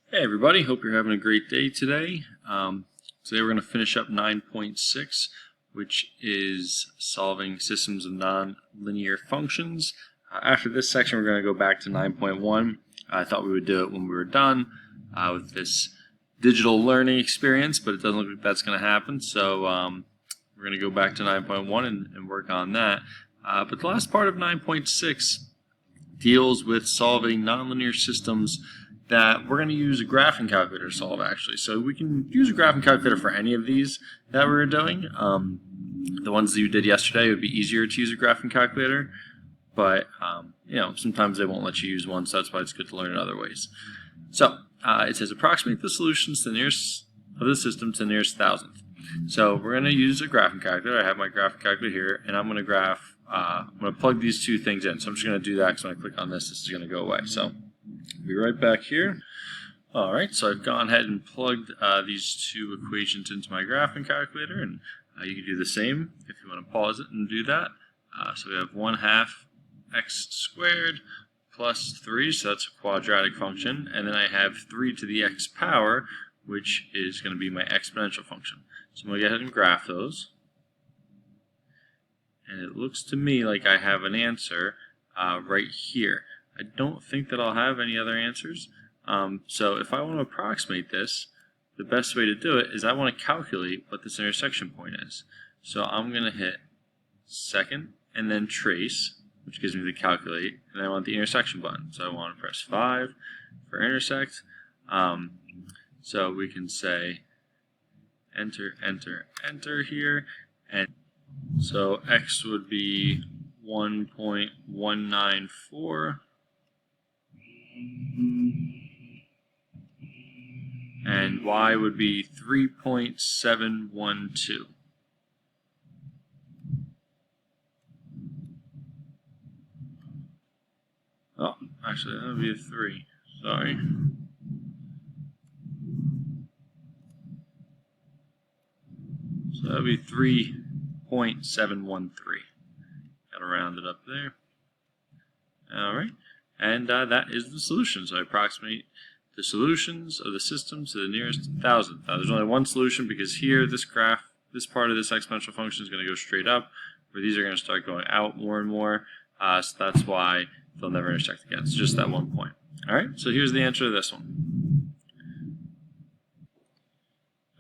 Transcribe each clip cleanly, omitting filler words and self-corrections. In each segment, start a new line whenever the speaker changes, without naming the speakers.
Hey everybody, hope you're having a great day today. Today we're going to finish up 9.6, which is solving systems of nonlinear functions. After this section we're going to go back to 9.1. I thought we would do it when we were done with this digital learning experience, but it doesn't look like that's going to happen, so we're going to go back to 9.1 and work on that. But the last part of 9.6 deals with solving nonlinear systems that we're going to use a graphing calculator to solve, actually. So we can use a graphing calculator for any of these that we're doing. The ones that you did yesterday would be easier to use a graphing calculator, but sometimes they won't let you use one, so that's why it's good to learn in other ways. So it says approximate the solutions to the nearest of the system to the nearest thousandth. So we're going to use a graphing calculator. I have my graphing calculator here, and I'm going to plug these two things in. So I'm just going to do that because when I click on this, this is going to go away. So be right back here. Alright, so I've gone ahead and plugged these two equations into my graphing calculator, and you can do the same if you want to pause it and do that. So we have 1/2 x squared plus 3, so that's a quadratic function, and then I have 3 to the x power, which is going to be my exponential function. So I'm going to go ahead and graph those, and it looks to me like I have an answer right here. I don't think that I'll have any other answers. So if I want to approximate this, the best way to do it is I want to calculate what this intersection point is. So I'm going to hit second and then trace, which gives me the calculate, and I want the intersection button. So I want to press 5 for intersect. So we can say enter, enter, enter here. And so x would be 1.194. And y would be 3.712. Oh, actually, that would be a 3. Sorry. So that would be 3.713. Got to round it up there. Alright. And that is the solution. So I approximate the solutions of the system to the nearest thousandth. Now there's only one solution because here this graph, this part of this exponential function is going to go straight up, where these are going to start going out more and more. So that's why they'll never intersect again. It's just that one point. Alright, so here's the answer to this one.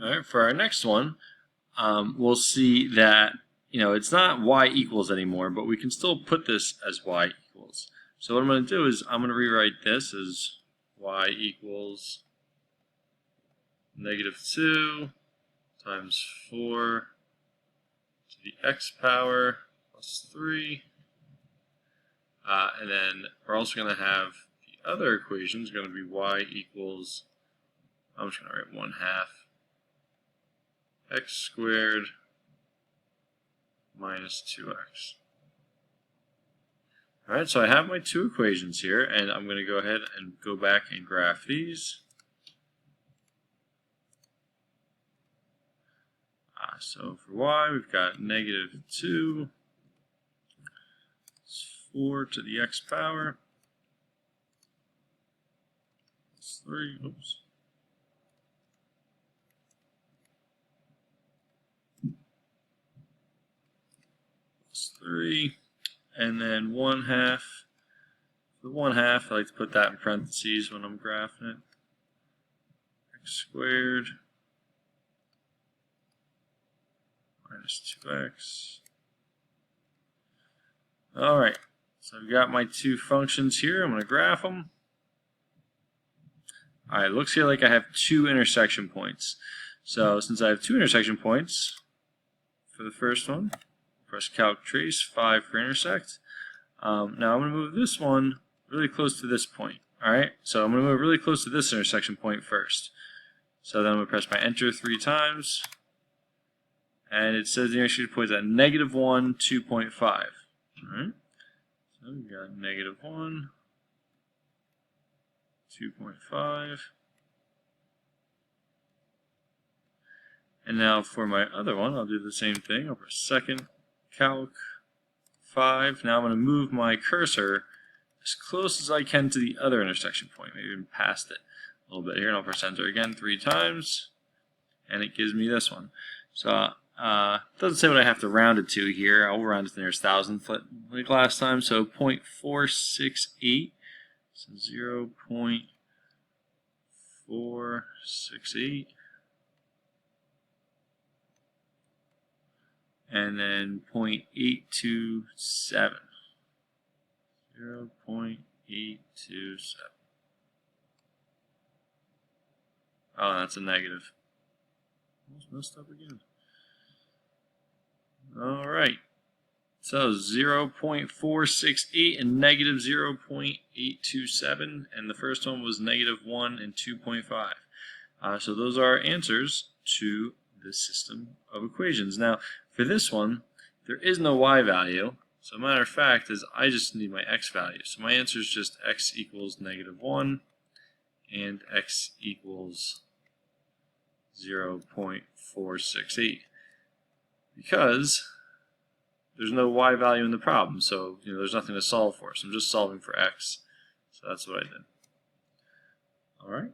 Alright, for our next one, we'll see that it's not y equals anymore, but we can still put this as y equals. So what I'm going to do is I'm going to rewrite this as y equals -2 times 4 to the x power plus 3. And then we're also going to have the other equation is going to be y equals, I'm just going to write 1/2 x squared minus 2x. Alright, so I have my two equations here, and I'm going to go ahead and go back and graph these. So for y, we've got -2, 4 to the x power, plus 3, oops. Plus 3. And then 1/2. For 1/2, I like to put that in parentheses when I'm graphing it. X squared minus 2x. Alright, so I've got my two functions here. I'm going to graph them. Alright, it looks here like I have two intersection points. So since I have two intersection points, for the first one, press calc trace, 5 for intersect. Now I'm going to move this one really close to this point. Alright, so I'm going to move really close to this intersection point first. So then I'm going to press my enter 3 times. And it says the intersection point is at -1, 2.5. Alright, so we've got -1, 2.5. And now for my other one, I'll do the same thing. I'll press second, calc, 5. Now I'm going to move my cursor as close as I can to the other intersection point, maybe even past it. a little bit here, and I'll press enter again 3 times, and it gives me this one. So it doesn't say what I have to round it to here. I'll round it to the nearest thousandth like last time. So 0.468. So 0.468. And then 0.827. 0.827. Oh, that's a negative. Almost messed up again. Alright. So 0.468 and negative 0.827. And the first one was negative 1 and 2.5. So those are our answers to this system of equations. Now, for this one, there is no y value. So a matter of fact is I just need my x value. So my answer is just x equals negative 1 and x equals 0.468. Because there's no y value in the problem, so there's nothing to solve for. So I'm just solving for x. So that's what I did. Alright.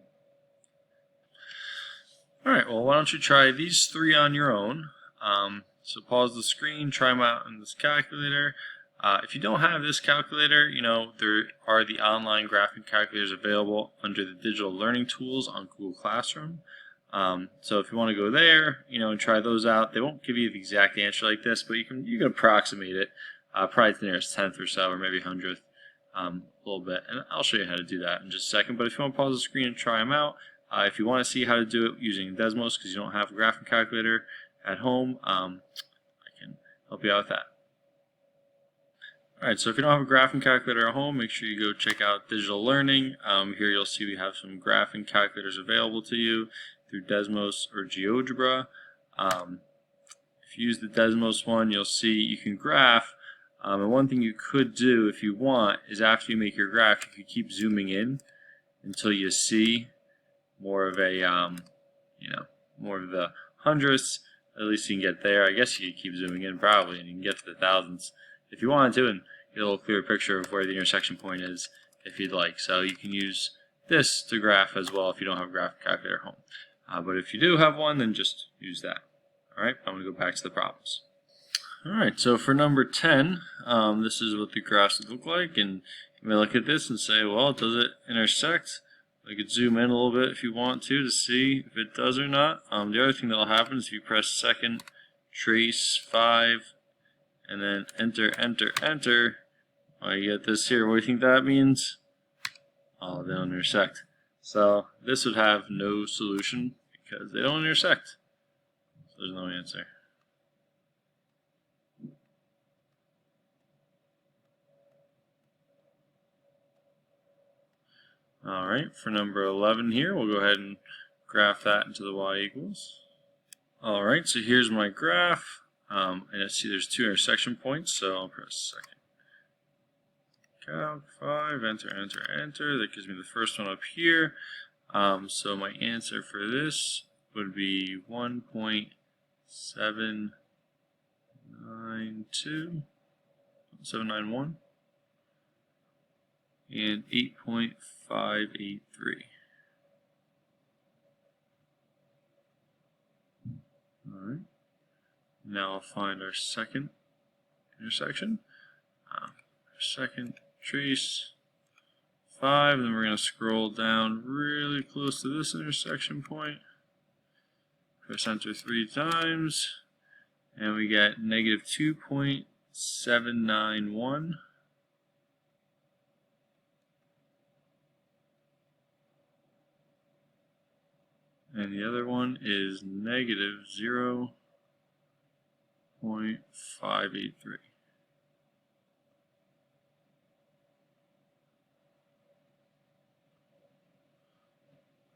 Alright, well, why don't you try these 3 on your own. So pause the screen, try them out on this calculator. If you don't have this calculator, there are the online graphing calculators available under the digital learning tools on Google Classroom. So if you want to go there, and try those out, they won't give you the exact answer like this, but you can approximate it, probably to the nearest 10th or so, or maybe 100th, a little bit. And I'll show you how to do that in just a second. But if you want to pause the screen and try them out, if you want to see how to do it using Desmos because you don't have a graphing calculator at home, I can help you out with that. Alright, so if you don't have a graphing calculator at home, make sure you go check out Digital Learning. Here you'll see we have some graphing calculators available to you through Desmos or GeoGebra. If you use the Desmos one, you'll see you can graph. And one thing you could do if you want is after you make your graph, you could keep zooming in until you see more of a, more of the hundredths. At least you can get there. I guess you could keep zooming in probably, and you can get to the thousandths if you wanted to, and get a little clearer picture of where the intersection point is if you'd like. So you can use this to graph as well if you don't have a graphic calculator at home. But if you do have one, then just use that. Alright, I'm going to go back to the problems. Alright, so for number 10, this is what the graphs would look like, and you may look at this and say, well, does it intersect? I could zoom in a little bit if you want to see if it does or not. The other thing that will happen is if you press second, trace 5, and then enter, enter, enter, you get this here. What do you think that means? Oh, they don't intersect. So this would have no solution because they don't intersect. So there's no answer. Alright, for number 11 here, we'll go ahead and graph that into the y equals. Alright, so here's my graph. And I see there's 2 intersection points, so I'll press second. Calc 5, enter, enter, enter. That gives me the first one up here. So my answer for this would be 1.791 and 8.583. Alright. Now I'll find our second intersection. Second trace 5, and then we're going to scroll down really close to this intersection point. Press enter 3 times, and we get negative 2.791. And the other one is negative 0.583.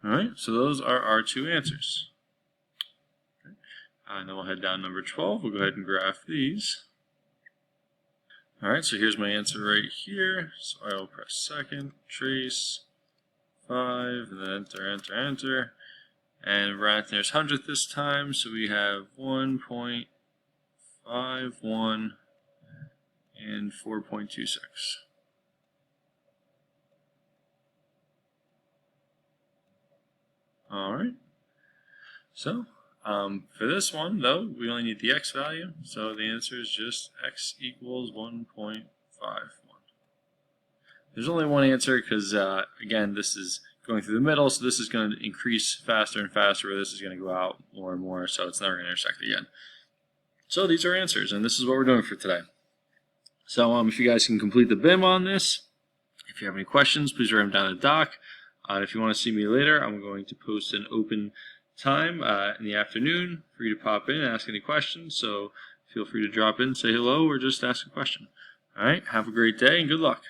Alright, so those are our 2 answers. Okay. And then we'll head down number 12. We'll go ahead and graph these. Alright, so here's my answer right here. So I will press second, trace 5, and then enter, enter, enter. And we're at there's hundredth this time, so we have 1.51 and 4.26. All right. So for this one, though, we only need the x value. So the answer is just x equals 1.51. There's only one answer because, again, this is going through the middle, so this is going to increase faster and faster, where this is going to go out more and more, so it's never going to intersect again. So these are answers, and this is what we're doing for today. So if you guys can complete the BIM on this, if you have any questions, please write them down in the doc. If you want to see me later, I'm going to post an open time in the afternoon for you to pop in and ask any questions, so feel free to drop in, say hello, or just ask a question. All right, have a great day, and good luck.